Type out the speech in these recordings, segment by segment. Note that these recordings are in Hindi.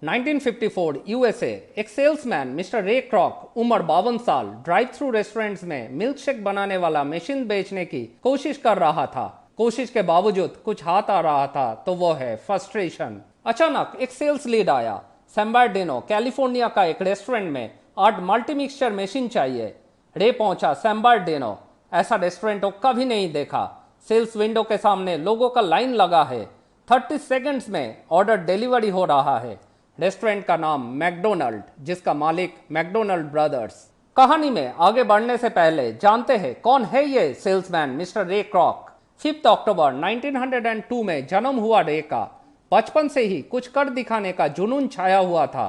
1954 यूएसए। एक सेल्समैन मिस्टर रे क्रॉक, उम्र 52 साल, ड्राइव थ्रू रेस्टोरेंट्स में मिल्क शेक बनाने वाला मशीन बेचने की कोशिश कर रहा था। कोशिश के बावजूद कुछ हाथ आ रहा था, तो वो है फ्रस्ट्रेशन। अचानक एक सेल्स लीड आया। सैन बर्नार्डिनो कैलिफोर्निया का एक रेस्टोरेंट में 8 मल्टी मिक्सचर मशीन चाहिए। रे पहुंचा सैन बर्नार्डिनो। ऐसा रेस्टोरेंट वो कभी नहीं देखा। सेल्स विंडो के सामने लोगों का लाइन लगा है। 30 सेकंड्स में ऑर्डर डिलीवरी हो रहा है। रेस्टोरेंट का नाम मैकडोनल्ड, जिसका मालिक मैकडोनल्ड ब्रदर्स। कहानी में आगे बढ़ने से पहले जानते हैं कौन है ये सेल्समैन मिस्टर रे क्रॉक। 5 अक्टूबर 1902 में जन्म हुआ रे का। बचपन से ही कुछ कर दिखाने का जुनून छाया हुआ था।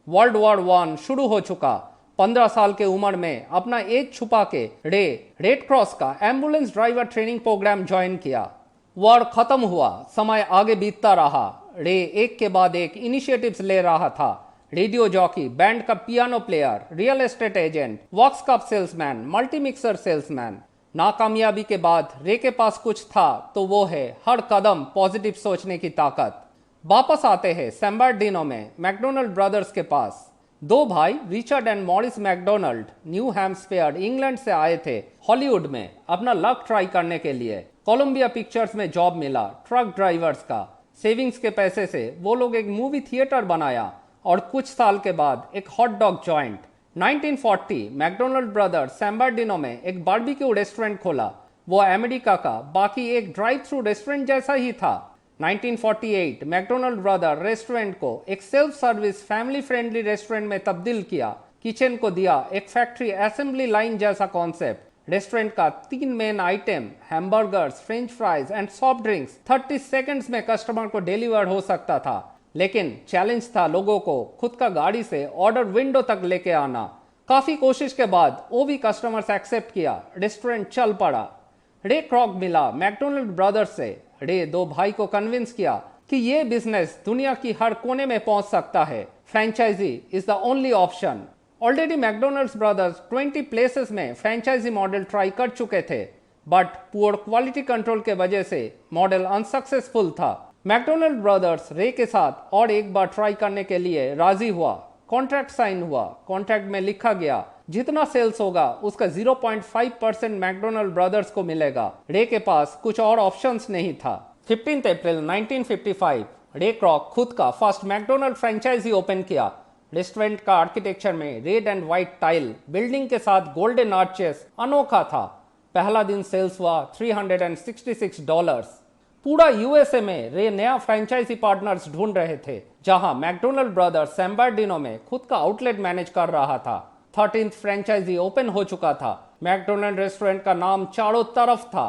वर्ल्ड वॉर 1 शुरू हो चुका। 15 साल के उम्र में अपना एज छुपा के रे रेड क्रॉस का ambulance driver training programme join किया। वॉर खत्म हुआ, समय आगे बीतता रहा। रे एक के बाद एक इनिशिएटिव्स ले रहा था। रेडियो जॉकी, बैंड का piano player, real estate agent, wax cup salesman, multi mixer salesman. नाकामयाबी के बाद रे के पास कुछ था, तो वो है हर कदम पॉजिटिव सोचने की ताकत। वापस आते हैं सैन बर्नार्डिनो में मैकडोनल्ड ब्रदर्स के पास। 2 भाई Richard and Morris McDonald new Hampshire England से आए थे हॉलीवुड में अपना लक ट्राई करने के लिए। कोलंबिया पिक्चर्स में जॉब मिला ट्रक ड्राइवर्स का। सेविंग्स के पैसे से वो लोग एक मूवी थिएटर बनाया और कुछ साल के बाद एक hot dog joint. 1940 McDonald brothers San Bernardino में एक बारबेक्यू रेस्टोरेंट खोला। वो अमेरिका का बाकी एक ड्राइव थ्रू रेस्टोरेंट जैसा ही था। 1948 मैकडोनल्ड ब्रदर रेस्टोरेंट को एक self service family friendly restaurant में तब्दील किया। किचन को दिया एक फैक्ट्री असेंबली लाइन जैसा कॉन्सेप्ट। रेस्टोरेंट का 3 main item hamburgers, French fries and soft drinks 30 seconds में कस्टमर को डिलीवर हो सकता था। लेकिन चैलेंज था लोगों को खुद का गाड़ी से ऑर्डर विंडो तक लेके आना। काफी कोशिश के बाद वो भी कस्टमर्स एक्सेप्ट किया। रेस्टोरेंट चल पड़ा। रे क्रॉक मिला मैकडोनल्ड ब्रदर्स से। रे 2 भाई को कन्विंस किया कि ये बिजनेस दुनिया की हर कोने में पहुंच सकता है। Franchisee is the only option. Already McDonald's brothers 20 places में फ्रेंचाइजी मॉडल ट्राई कर चुके थे, बट पुअर क्वालिटी कंट्रोल के वजह से मॉडल अनसक्सेसफुल था। मैकडोनल्ड ब्रदर्स रे के साथ और एक बार ट्राई करने के लिए राजी हुआ। कॉन्ट्रैक्ट साइन हुआ। कॉन्ट्रैक्ट में लिखा गया जितना सेल्स होगा उसका 0.5% मैकडोनल्ड ब्रदर्स को मिलेगा। रे के पास कुछ और ऑप्शंस नहीं था। 15 अप्रैल 1955 रे क्रॉक खुद का फर्स्ट मैकडोनल्ड फ्रेंचाइजी ओपन किया। रेस्टोरेंट का आर्किटेक्चर में red and white tile, building के साथ गोल्डन आर्चेस अनोखा था। पहला दिन सेल्स हुआ $366। पूरा यूएसए में रे नया फ्रेंचाइजी पार्टनर्स ढूंढ रहे थे, जहां मैकडोनल्ड ब्रदर्स सैन बर्नार्डिनो में खुद का आउटलेट मैनेज कर रहा था। 13th फ्रेंचाइजी ओपन हो चुका था। मैकडोनल्ड रेस्टोरेंट का नाम चारों तरफ था।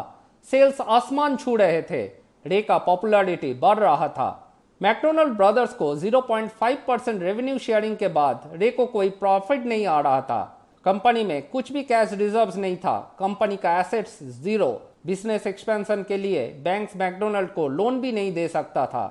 सेल्स आसमान छू रहे थे। रे का पॉपुलैरिटी बढ़ रहा था। मैकडोनल्ड ब्रदर्स को 0.5% रेवेन्यू शेयरिंग के बाद रे को कोई प्रॉफिट नहीं आ रहा था। कंपनी में कुछ भी कैश रिजर्व्स नहीं था। कंपनी का एसेट्स 0। बिजनेस एक्सपेंशन के लिए बैंक्स मैकडोनल्ड को लोन भी नहीं दे सकता था।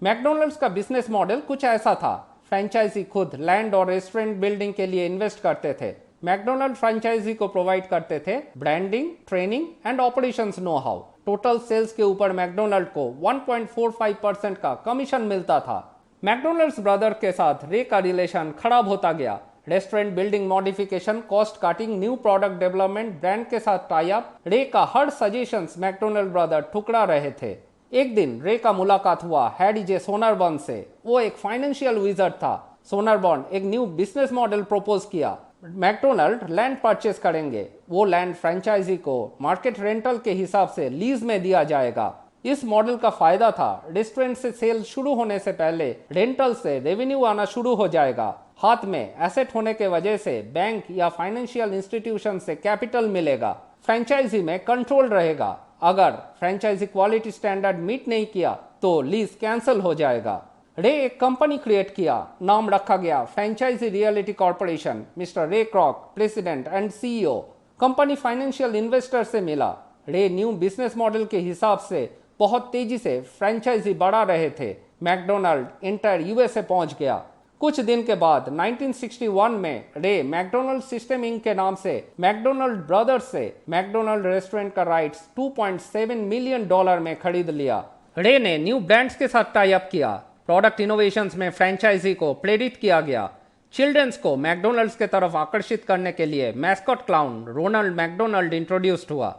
मैकडोनल्ड्स का बिजनेस मॉडल कुछ ऐसा था। फ्रेंचाइजी खुद लैंड और रेस्टोरेंट बिल्डिंग के लिए इन्वेस्ट करते थे। मैकडोनल्ड फ्रेंचाइजी को प्रोवाइड करते थे branding, training and operations know how. Total sales के ऊपर मैकडोनल्ड को 1.45% का कमीशन मिलता था। मैकडोनल्ड्स ब्रदर के साथ रे का रिलेशन खराब होता गया। Restaurant building modification, cost cutting, new product development, brand के साथ टाई अप, रे का हर सजेशंस मैकडोनल्ड ब्रदर ठुकरा रहे थे। एक दिन रे का मुलाकात हुआ हैरी जे सोनरबर्न से। वो एक फाइनेंशियल विजर्ड था। सोनरबर्न एक न्यू बिजनेस मॉडल प्रपोज किया। मैकडोनल्ड लैंड परचेस करेंगे। वो लैंड फ्रेंचाइजी को मार्केट रेंटल के हिसाब से लीज में दिया जाएगा। इस मॉडल का फायदा था रेस्टोरेंट से सेल शुरू होने से पहले रेंटल से रेवेन्यू आना शुरू हो जाएगा। हाथ में एसेट होने के वजह से बैंक या फाइनेंशियल इंस्टीट्यूशन से कैपिटल मिलेगा। फ्रेंचाइजी में कंट्रोल रहेगा। अगर फ्रेंचाइजी क्वालिटी स्टैंडर्ड मीट नहीं किया तो लीज कैंसिल हो जाएगा। रे एक कंपनी क्रिएट किया। नाम रखा गया franchise reality corporation. Mister Ray Kroc president and CEO. Company financial investor से मिला। रे न्यू बिजनेस मॉडल के हिसाब से बहुत तेजी से फ्रेंचाइजी बढ़ा रहे थे। मैकडोनल्ड इंटर यूएसए पहुंच गया। कुछ दिन के बाद 1961 में रे मैकडोनल्ड सिस्टम इंक के नाम से मैकडोनल्ड ब्रदर्स से मैकडोनल्ड रेस्टोरेंट का राइट्स $2.7 मिलियन में खरीद लिया। रे ने न्यू ब्रांड्स के साथ टाई अप किया। प्रोडक्ट इनोवेशंस में फ्रेंचाइजी को प्रेरित किया गया। चिल्ड्रंस को मैकडोनल्ड्स के तरफ आकर्षित करने के लिए mascot clown Ronald McDonald introduced हुआ।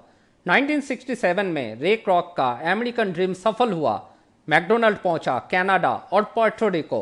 1967 में रे क्रॉक का अमेरिकन ड्रीम सफल हुआ। मैकडोनल्ड पहुंचा कनाडा और पोर्टो रिको।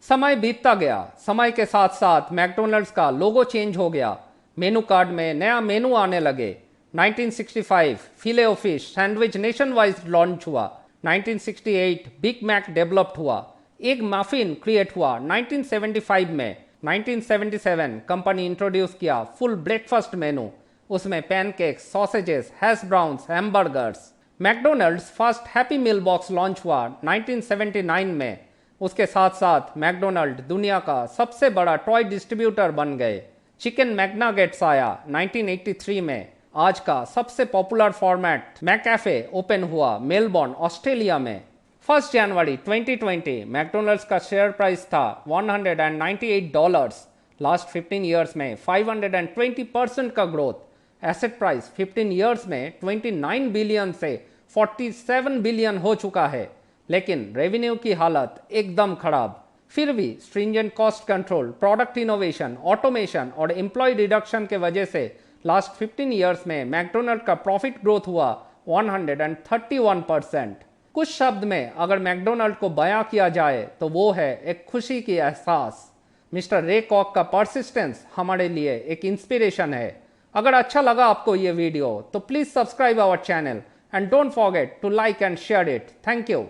समय बीतता गया। समय के साथ साथ मैकडोनल्ड्स का लोगो चेंज हो गया। मेनू कार्ड में नया मेनू आने लगे। 1965 filet o fish sandwich nation wise launch हुआ। 1968 बिग मैक डेवलप्ड हुआ। एक मफिन क्रिएट हुआ 1975 में। 1977 कंपनी इंट्रोड्यूस किया फुल ब्रेकफास्ट मेनू। उसमें pancakes, sausages, hash browns, hamburgers. McDonald's first happy meal box launch हुआ 1979 में। उसके साथ साथ मैकडोनल्ड दुनिया का सबसे बड़ा टॉय डिस्ट्रीब्यूटर बन गए। चिकन मैकनागेट्स आया 1983 में। आज का सबसे पॉपुलर फॉर्मेट मैकैफे ओपन हुआ मेलबोर्न, ऑस्ट्रेलिया में। 1 जनवरी 2020 मैकडोनल्ड्स का शेयर प्राइस था $198। लास्ट 15 ईयर्स में 520% का ग्रोथ। एसेट प्राइस 15 ईयर्स में 29 बिलियन से 47 बिलियन हो चुका है। लेकिन रेवेन्यू की हालत एकदम खराब। फिर भी stringent cost control, product innovation, automation और एम्प्लॉय रिडक्शन के वजह से लास्ट 15 ईयर्स में मैकडोनल्ड का प्रॉफिट ग्रोथ हुआ 131%। कुछ शब्द में अगर मैकडोनल्ड को बयां किया जाए तो वो है एक खुशी की एहसास। मिस्टर रे क्रॉक का परसिस्टेंस हमारे लिए एक इंस्पिरेशन है। अगर अच्छा लगा आपको ये वीडियो तो please subscribe our channel and don't forget to like and share it. Thank you.